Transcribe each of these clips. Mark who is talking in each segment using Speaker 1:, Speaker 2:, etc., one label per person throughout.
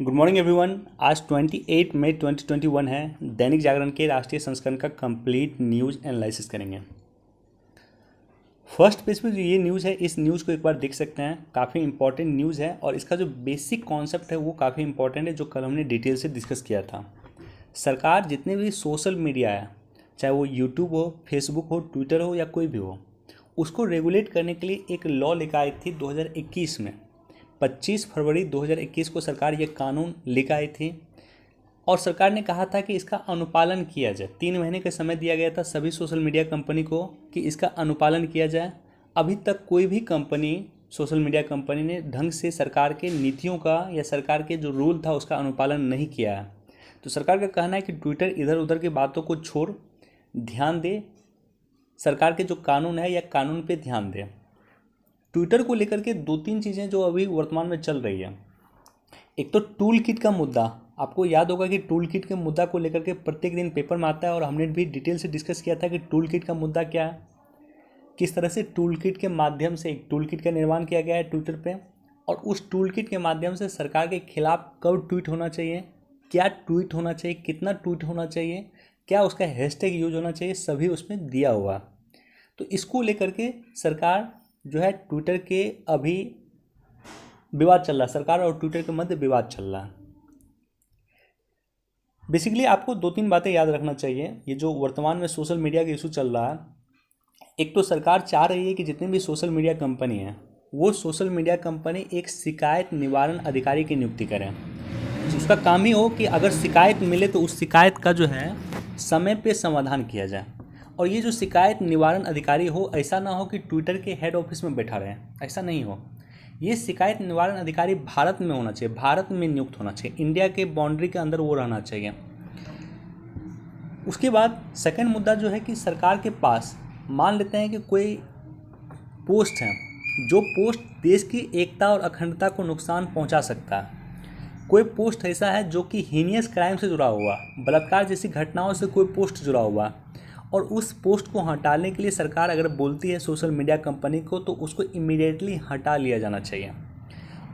Speaker 1: Good morning everyone. आज 28 मई 2021 है। दैनिक जागरण के राष्ट्रीय संस्करण का कंप्लीट न्यूज़ एनालिसिस करेंगे। फर्स्ट पेज पे जो ये न्यूज़ है, इस न्यूज़ को एक बार देख सकते हैं। काफ़ी इंपॉर्टेंट न्यूज़ है और इसका जो बेसिक कॉन्सेप्ट है वो काफ़ी इंपॉर्टेंट है, जो कल हमने डिटेल से डिस्कस किया था। सरकार जितने भी सोशल मीडिया है, चाहे वो यूट्यूब हो, फेसबुक हो, ट्विटर हो या कोई भी हो, उसको रेगुलेट करने के लिए एक लॉ लेकर आई थी 2021 में। 25 फरवरी 2021 को सरकार ये कानून लेकर आई थी और सरकार ने कहा था कि इसका अनुपालन किया जाए। 3 महीने का समय दिया गया था सभी सोशल मीडिया कंपनी को कि इसका अनुपालन किया जाए। अभी तक कोई भी कंपनी, सोशल मीडिया कंपनी ने ढंग से सरकार के नीतियों का या सरकार के जो रूल था उसका अनुपालन नहीं किया है। तो सरकार का कहना है कि ट्विटर इधर उधर की बातों को छोड़ ध्यान दे, सरकार के जो कानून है या कानून पे ध्यान दे। ट्विटर को लेकर के 2-3 चीज़ें जो अभी वर्तमान में चल रही है। एक तो टूल किट का मुद्दा। आपको याद होगा कि टूल किट के मुद्दा को लेकर के प्रत्येक दिन पेपर में आता है और हमने भी डिटेल से डिस्कस किया था कि टूल किट का मुद्दा क्या है, किस तरह से टूल किट के माध्यम से एक टूल किट का निर्माण किया गया है ट्विटर पे, और उस टूल किट के माध्यम से सरकार के खिलाफ कब ट्वीट होना चाहिए, क्या ट्वीट होना चाहिए, कितना ट्वीट होना चाहिए, क्या उसका हैशटैग यूज होना चाहिए, सभी उसमें दिया हुआ। तो इसको लेकर के सरकार जो है ट्विटर के अभी विवाद चल रहा है, सरकार और ट्विटर के मध्य विवाद चल रहा है। बेसिकली आपको 2-3 बातें याद रखना चाहिए। ये जो वर्तमान में सोशल मीडिया का इशू चल रहा है, एक तो सरकार चाह रही है कि जितने भी सोशल मीडिया कंपनी हैं वो सोशल मीडिया कंपनी एक शिकायत निवारण अधिकारी की नियुक्ति करें। उसका काम ही हो कि अगर शिकायत मिले तो उस शिकायत का जो है समय पे समाधान किया जाए। और ये जो शिकायत निवारण अधिकारी हो, ऐसा ना हो कि ट्विटर के हेड ऑफिस में बैठा रहे, ऐसा नहीं हो। ये शिकायत निवारण अधिकारी भारत में होना चाहिए, भारत में नियुक्त होना चाहिए, इंडिया के बाउंड्री के अंदर वो रहना चाहिए। उसके बाद सेकंड मुद्दा जो है कि सरकार के पास मान लेते हैं कि कोई पोस्ट है जो पोस्ट देश की एकता और अखंडता को नुकसान पहुंचा सकता है। कोई पोस्ट ऐसा है जो कि हीनियस क्राइम से जुड़ा हुआ, बलात्कार जैसी घटनाओं से कोई पोस्ट जुड़ा हुआ, और उस पोस्ट को हटाने के लिए सरकार अगर बोलती है सोशल मीडिया कंपनी को तो उसको इमीडिएटली हटा लिया जाना चाहिए।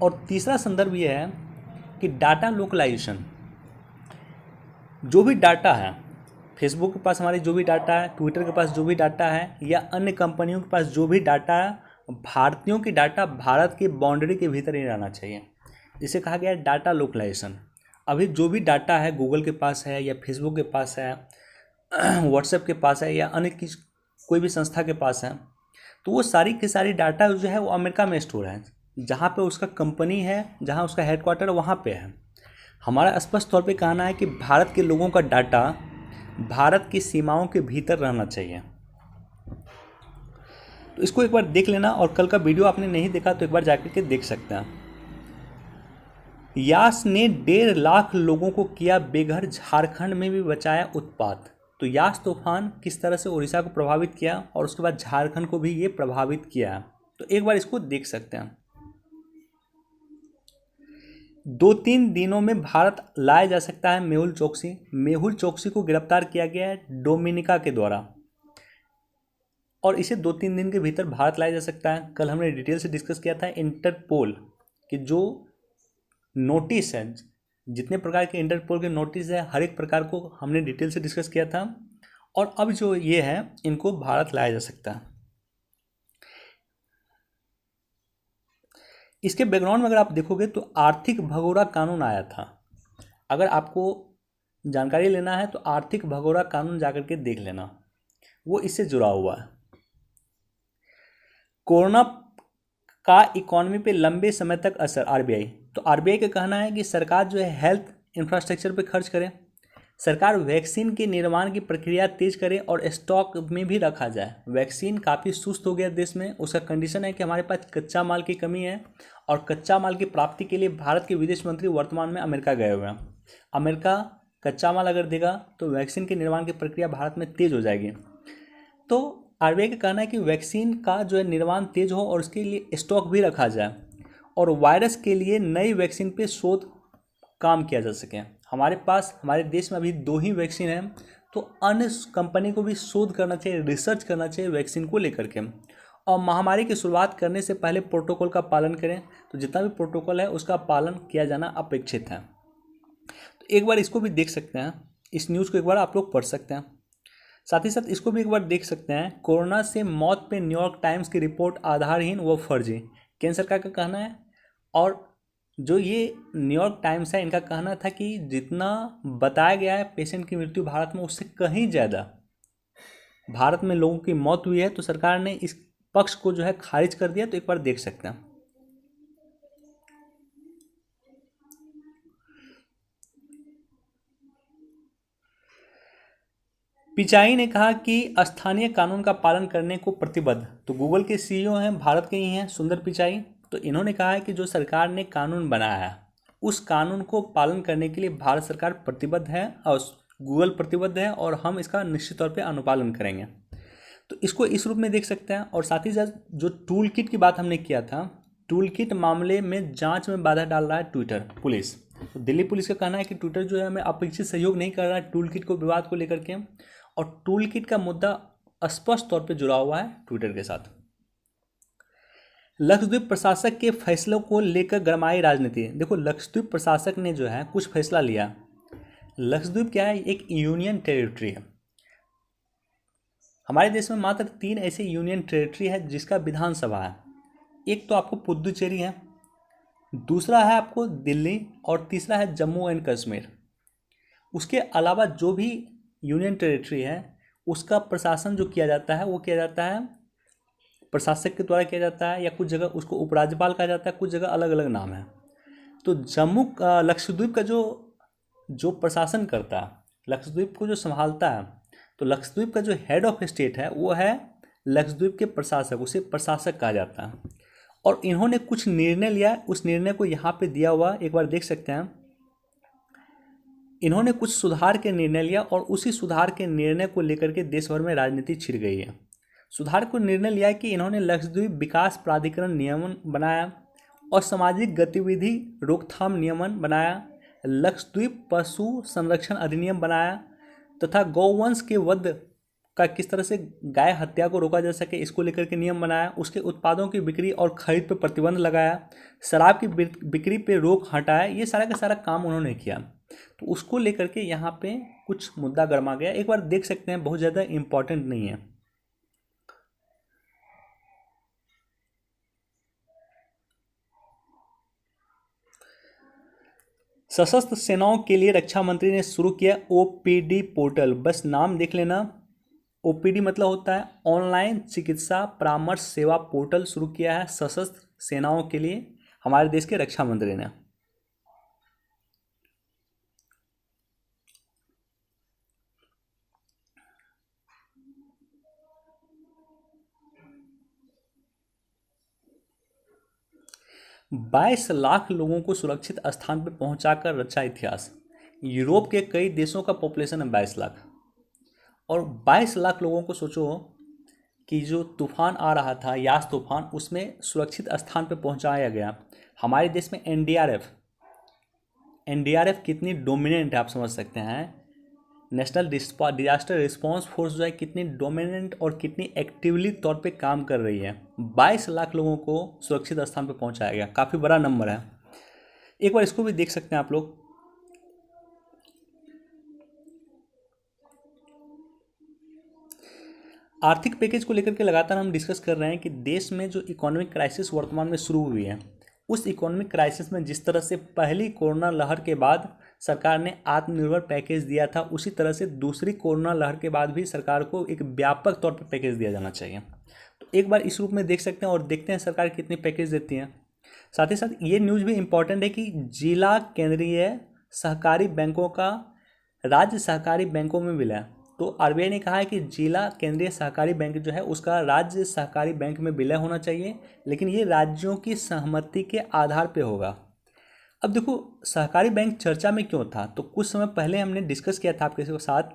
Speaker 1: और तीसरा संदर्भ यह है कि डाटा लोकलाइजेशन। जो भी डाटा है, फेसबुक के पास हमारी जो भी डाटा है, ट्विटर के पास जो भी डाटा है, या अन्य कंपनियों के पास जो भी डाटा है, भारतीयों की डाटा भारत की बाउंड्री के भीतर ही रहना चाहिए। इसे कहा गया है डाटा लोकलाइजेशन। अभी जो भी डाटा है गूगल के पास है या फेसबुक के पास है, व्हाट्सएप के पास है या अन्य कोई भी संस्था के पास है, तो वो सारी की सारी डाटा जो है वो अमेरिका में स्टोर है, जहाँ पे उसका कंपनी है, जहाँ उसका हेडक्वार्टर वहाँ पे है। हमारा स्पष्ट तौर पे कहना है कि भारत के लोगों का डाटा भारत की सीमाओं के भीतर रहना चाहिए। तो इसको एक बार देख लेना, और कल का वीडियो आपने नहीं देखा तो एक बार जाकर के देख सकते हैं। यास ने 1.5 लाख लोगों को किया बेघर, झारखंड में भी बचाया उत्पात। तो यास तूफान किस तरह से उड़ीसा को प्रभावित किया और उसके बाद झारखंड को भी ये प्रभावित किया, तो एक बार इसको देख सकते हैं। 2-3 दिनों में भारत लाया जा सकता है मेहुल चोकसी। मेहुल चोकसी को गिरफ्तार किया गया है डोमिनिका के द्वारा और इसे 2-3 दिन के भीतर भारत लाया जा सकता है। कल हमने डिटेल से डिस्कस किया था इंटरपोल कि जो नोटिस है, जितने प्रकार के इंटरपोल के नोटिस है, हर एक प्रकार को हमने डिटेल से डिस्कस किया था, और अब जो ये है इनको भारत लाया जा सकता है। इसके बैकग्राउंड में अगर आप देखोगे तो आर्थिक भगोड़ा कानून आया था। अगर आपको जानकारी लेना है तो आर्थिक भगोड़ा कानून जाकर के देख लेना, वो इससे जुड़ा हुआ है। कोरोना का इकोनॉमी पे लंबे समय तक असर, आरबीआई। तो आरबीआई का कहना है कि सरकार जो है हेल्थ इंफ्रास्ट्रक्चर पे खर्च करे, सरकार वैक्सीन के निर्माण की प्रक्रिया तेज करे और स्टॉक में भी रखा जाए। वैक्सीन काफ़ी सुस्त हो गया देश में, उसका कंडीशन है कि हमारे पास कच्चा माल की कमी है और कच्चा माल की प्राप्ति के लिए भारत के विदेश मंत्री वर्तमान में अमेरिका गए हुए हैं। अमेरिका कच्चा माल अगर देगा तो वैक्सीन के निर्माण की प्रक्रिया भारत में तेज हो जाएगी। तो आरबीआई का कहना है कि वैक्सीन का जो है निर्माण तेज हो और उसके लिए स्टॉक भी रखा जाए और वायरस के लिए नई वैक्सीन पे शोध काम किया जा सके। हमारे पास, हमारे देश में अभी 2 ही वैक्सीन हैं, तो अन्य कंपनी को भी शोध करना चाहिए, रिसर्च करना चाहिए वैक्सीन को लेकर के, और महामारी की शुरुआत करने से पहले प्रोटोकॉल का पालन करें। तो जितना भी प्रोटोकॉल है उसका पालन किया जाना अपेक्षित है। तो एक बार इसको भी देख सकते हैं, इस न्यूज़ को एक बार आप लोग पढ़ सकते हैं। साथ ही साथ इसको भी एक बार देख सकते हैं, कोरोना से मौत पे न्यूयॉर्क टाइम्स की रिपोर्ट आधारहीन व फर्जी, केंद्र सरकार का कहना है। और जो ये न्यूयॉर्क टाइम्स है, इनका कहना था कि जितना बताया गया है पेशेंट की मृत्यु भारत में, उससे कहीं ज़्यादा भारत में लोगों की मौत हुई है। तो सरकार ने इस पक्ष को जो है खारिज कर दिया। तो एक बार देख सकते हैं। पिचाई ने कहा कि स्थानीय कानून का पालन करने को प्रतिबद्ध। तो गूगल के सीईओ हैं, भारत के ही हैं, सुंदर पिचाई। तो इन्होंने कहा है कि जो सरकार ने कानून बनाया है उस कानून को पालन करने के लिए भारत सरकार प्रतिबद्ध है और गूगल प्रतिबद्ध है, और हम इसका निश्चित तौर पे अनुपालन करेंगे। तो इसको इस रूप में देख सकते हैं। और साथ ही साथ जो टूल किट की बात हमने किया था, टूल किट मामले में जांच में बाधा डाल रहा है ट्विटर पुलिस। तो दिल्ली पुलिस का कहना है कि ट्विटर जो है हमें अपेक्षित सहयोग नहीं कर रहा है टूल किट को विवाद को लेकर के, और टूल किट का मुद्दा स्पष्ट तौर पे जुड़ा हुआ है ट्विटर के साथ। लक्षद्वीप प्रशासक के फैसलों को लेकर गरमाई राजनीति। देखो, लक्षद्वीप प्रशासक ने जो है कुछ फैसला लिया। लक्षद्वीप क्या है, एक यूनियन टेरिटरी है। हमारे देश में मात्र 3 ऐसे यूनियन टेरिटरी है जिसका विधानसभा है। एक तो आपको पुदुचेरी है, दूसरा है आपको दिल्ली, और तीसरा है जम्मू एंड कश्मीर। उसके अलावा जो भी यूनियन टेरिटरी है उसका प्रशासन जो किया जाता है वो किया जाता है प्रशासक के द्वारा किया जाता है, या कुछ जगह उसको उपराज्यपाल कहा जाता है, कुछ जगह अलग अलग नाम है। तो लक्षद्वीप का जो जो प्रशासन करता है, लक्षद्वीप को जो संभालता है, तो लक्षद्वीप का जो हेड ऑफ स्टेट है वो है लक्षद्वीप के प्रशासक, उसे प्रशासक कहा जाता है। और इन्होंने कुछ निर्णय लिया, उस निर्णय को यहाँ पे दिया हुआ एक बार देख सकते हैं। इन्होंने कुछ सुधार के निर्णय लिया और उसी सुधार के निर्णय को लेकर के देश भर में राजनीति छिड़ गई है। सुधार को निर्णय लिया है कि इन्होंने लक्षद्वीप विकास प्राधिकरण नियमन बनाया और सामाजिक गतिविधि रोकथाम नियमन बनाया, लक्षद्वीप पशु संरक्षण अधिनियम बनाया तथा गौवंश के वध का किस तरह से गाय हत्या को रोका जा सके इसको लेकर के नियम बनाया, उसके उत्पादों की बिक्री और खरीद पर प्रतिबंध लगाया, शराब की बिक्री पे रोक हटाया। ये सारा का सारा काम उन्होंने किया। तो उसको लेकर के यहाँ पे कुछ मुद्दा गरमा गया। एक बार देख सकते हैं, बहुत ज़्यादा इम्पोर्टेंट नहीं है। सशस्त्र सेनाओं के लिए रक्षा मंत्री ने शुरू किया ओपीडी पोर्टल। बस नाम देख लेना, ओपीडी मतलब होता है ऑनलाइन चिकित्सा परामर्श सेवा पोर्टल शुरू किया है सशस्त्र सेनाओं के लिए हमारे देश के रक्षा मंत्री ने। बाईस लाख लोगों को सुरक्षित स्थान पर पहुंचाकर रचा इतिहास। यूरोप के कई देशों का पॉपुलेशन है 22 लाख, और 22 लाख लोगों को सोचो कि जो तूफान आ रहा था यास तूफान, उसमें सुरक्षित स्थान पर पहुंचाया गया। हमारे देश में एनडीआरएफ कितनी डोमिनेंट है आप समझ सकते हैं। नेशनल डिजास्टर रिस्पांस फोर्स जो है कितनी डोमिनेंट और कितनी एक्टिवली तौर पे काम कर रही है। 22 लाख लोगों को सुरक्षित स्थान पे पहुंचाया गया, काफ़ी बड़ा नंबर है। एक बार इसको भी देख सकते हैं आप लोग। आर्थिक पैकेज को लेकर के लगातार हम डिस्कस कर रहे हैं कि देश में जो इकोनॉमिक क्राइसिस वर्तमान में शुरू हुई है, उस इकोनॉमिक क्राइसिस में जिस तरह से पहली कोरोना लहर के बाद सरकार ने आत्मनिर्भर पैकेज दिया था, उसी तरह से दूसरी कोरोना लहर के बाद भी सरकार को एक व्यापक तौर पर पैकेज दिया जाना चाहिए। तो एक बार इस रूप में देख सकते हैं और देखते हैं सरकार कितनी पैकेज देती है। साथ ही साथ ये न्यूज़ भी इम्पॉर्टेंट है कि जिला केंद्रीय सहकारी बैंकों का राज्य सहकारी बैंकों में विलय। तो आरबीआई ने कहा है कि जिला केंद्रीय सहकारी बैंक जो है उसका राज्य सहकारी बैंक में विलय होना चाहिए, लेकिन ये राज्यों की सहमति के आधार पर होगा। अब देखो, सहकारी बैंक चर्चा में क्यों था, तो कुछ समय पहले हमने डिस्कस किया था आपके साथ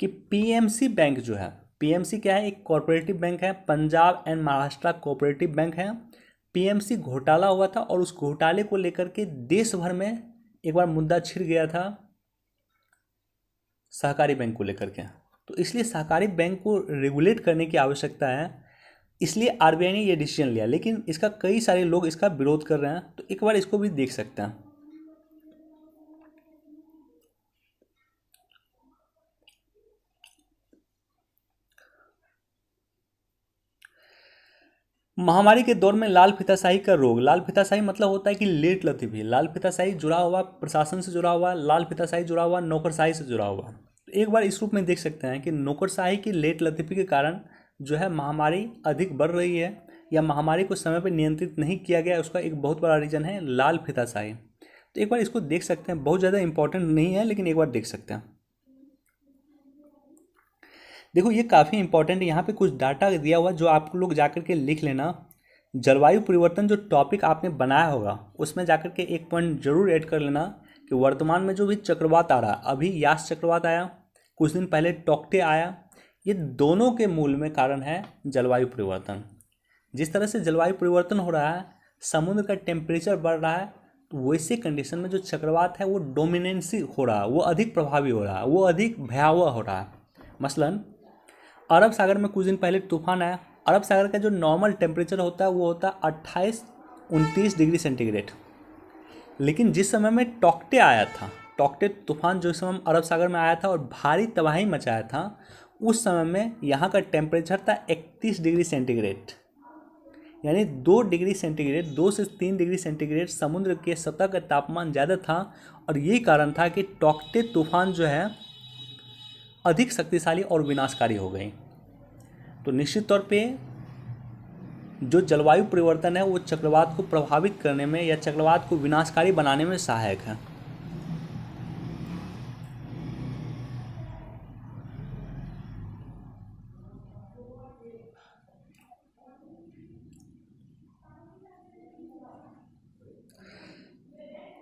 Speaker 1: कि पीएमसी बैंक जो है, पीएमसी क्या है, एक कॉरपोरेटिव बैंक है, Punjab and Maharashtra cooperative bank है। पीएमसी घोटाला हुआ था और उस घोटाले को लेकर के देश भर में एक बार मुद्दा छिड़ गया था सहकारी बैंक को लेकर के। तो इसलिए सहकारी बैंक को रेगुलेट करने की आवश्यकता है। इसलिए आरबीआई ने ये डिसीजन लिया, लेकिन इसका कई सारे लोग इसका विरोध कर रहे हैं, तो एक बार इसको भी देख सकते हैं। महामारी के दौर में लाल फीताशाही का रोग। लाल फीताशाही मतलब होता है कि लेट लतीफ़ी। लाल फीताशाही जुड़ा हुआ प्रशासन से जुड़ा हुआ, लाल फीताशाही जुड़ा हुआ नौकरशाही से जुड़ा हुआ। तो एक बार इस रूप में देख सकते हैं कि नौकरशाही की लेट लतीफ़ी के कारण जो है महामारी अधिक बढ़ रही है, या महामारी को समय पर नियंत्रित नहीं किया गया, उसका एक बहुत बड़ा रीज़न है लाल फीताशाही। तो एक बार इसको देख सकते हैं, बहुत ज़्यादा इंपॉर्टेंट नहीं है लेकिन एक बार देख सकते हैं। देखो ये काफ़ी इंपॉर्टेंट है, यहाँ पे कुछ डाटा दिया हुआ जो आप लोग जाकर के लिख लेना। जलवायु परिवर्तन जो टॉपिक आपने बनाया होगा उसमें जाकर के एक पॉइंट जरूर ऐड कर लेना कि वर्तमान में जो भी चक्रवात आ रहा, अभी यास चक्रवात आया, कुछ दिन पहले टॉक्टे आया, ये दोनों के मूल में कारण है जलवायु परिवर्तन। जिस तरह से जलवायु परिवर्तन हो रहा है, समुद्र का टेम्परेचर बढ़ रहा है, तो वैसे कंडीशन में जो चक्रवात है वो डोमिनेंसी हो रहा है, वो अधिक प्रभावी हो रहा है, वो अधिक भयावह हो रहा है। मसलन अरब सागर में कुछ दिन पहले तूफान आया। अरब सागर का जो नॉर्मल टेम्परेचर होता है वो होता है 28-29 डिग्री सेंटीग्रेड, लेकिन जिस समय में टॉक्टे आया था, टॉक्टे तूफान जो समय अरब सागर में आया था और भारी तबाही मचाया था, उस समय में यहाँ का टेम्परेचर था 31 डिग्री सेंटीग्रेड, यानी 2 डिग्री सेंटीग्रेड, 2 से 3 डिग्री सेंटीग्रेड समुद्र के सतह का तापमान ज़्यादा था। और यही कारण था कि टॉक्टे तूफान जो है अधिक शक्तिशाली और विनाशकारी हो गई। तो निश्चित तौर पे जो जलवायु परिवर्तन है वो चक्रवात को प्रभावित करने में या चक्रवात को विनाशकारी बनाने में सहायक है।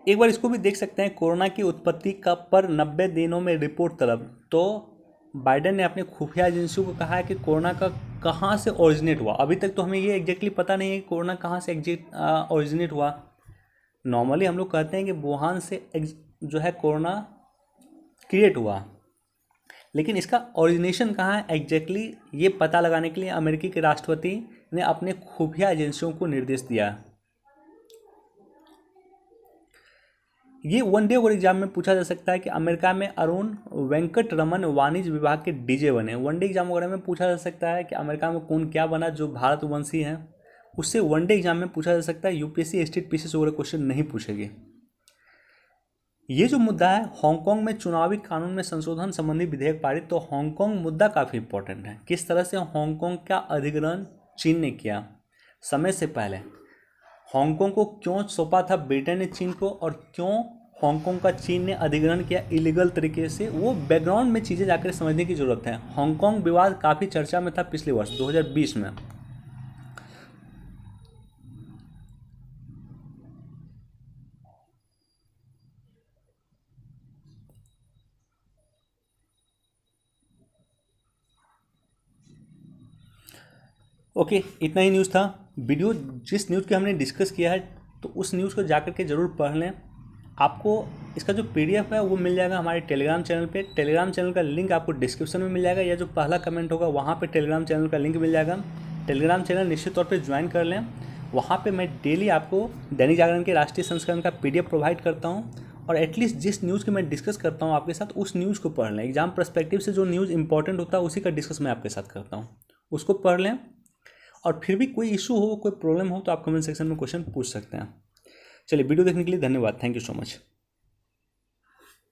Speaker 1: एक बार इसको भी देख सकते हैं, कोरोना की उत्पत्ति का पर 90 दिनों में रिपोर्ट तलब। तो बाइडेन ने अपने खुफिया एजेंसियों को कहा है कि कोरोना का कहाँ से ओरिजिनेट हुआ। अभी तक तो हमें ये एग्जैक्टली पता नहीं है कि कोरोना कहाँ से ओरिजिनेट हुआ। नॉर्मली हम लोग कहते हैं कि वुहान से जो है कोरोना क्रिएट हुआ, लेकिन इसका ओरिजिनेशन कहाँ है एग्जैक्टली ये पता लगाने के लिए अमेरिकी के राष्ट्रपति ने अपने खुफिया एजेंसियों को निर्देश दिया। ये वनडे और एग्जाम में पूछा जा सकता है कि अमेरिका में अरुण वेंकट रमन वाणिज्य विभाग के डीजे बने। वनडे एग्जाम वगैरह में पूछा जा सकता है कि अमेरिका में कौन क्या बना जो भारतवंशी हैं, उससे वनडे एग्जाम में पूछा जा सकता है। यूपीएससी स्टेट पीसीएस वगैरह क्वेश्चन नहीं पूछेगी। ये जो मुद्दा है हांगकांग में चुनावी कानून में संशोधन संबंधी विधेयक पारित, तो हांगकांग मुद्दा काफ़ी इंपॉर्टेंट है। किस तरह से हांगकांग का अधिग्रहण चीन ने किया समय से पहले, हांगकांग को क्यों सौंपा था ब्रिटेन ने चीन को, और क्यों हांगकांग का चीन ने अधिग्रहण किया इलीगल तरीके से, वो बैकग्राउंड में चीज़ें जाकर समझने की ज़रूरत है। हांगकांग विवाद काफ़ी चर्चा में था पिछले वर्ष 2020 में। ओके, इतना ही न्यूज़ था। वीडियो जिस न्यूज़ की हमने डिस्कस किया है तो उस न्यूज़ को जाकर के ज़रूर पढ़ लें। आपको इसका जो पीडीएफ है वो मिल जाएगा हमारे टेलीग्राम चैनल पे। टेलीग्राम चैनल का लिंक आपको डिस्क्रिप्शन में मिल जाएगा, या जो पहला कमेंट होगा वहाँ पे टेलीग्राम चैनल का लिंक मिल जाएगा। टेलीग्राम चैनल निश्चित तौर पे ज्वाइन कर लें। वहाँ पे मैं डेली आपको दैनिक जागरण के राष्ट्रीय संस्करण का पीडीएफ प्रोवाइड करता हूँ, और एटलीस्ट जिस न्यूज़ की मैं डिस्कस करता हूँ आपके साथ उस न्यूज़ को पढ़ लें। एग्जाम पर्सपेक्टिव से जो न्यूज़ इंपॉर्टेंट होता है उसी का डिस्कस मैं आपके साथ करता हूँ, उसको पढ़ लें। और फिर भी कोई इशू हो, कोई प्रॉब्लम हो तो आप कमेंट सेक्शन में क्वेश्चन पूछ सकते हैं। चलिए, वीडियो देखने के लिए धन्यवाद। Thank you so much.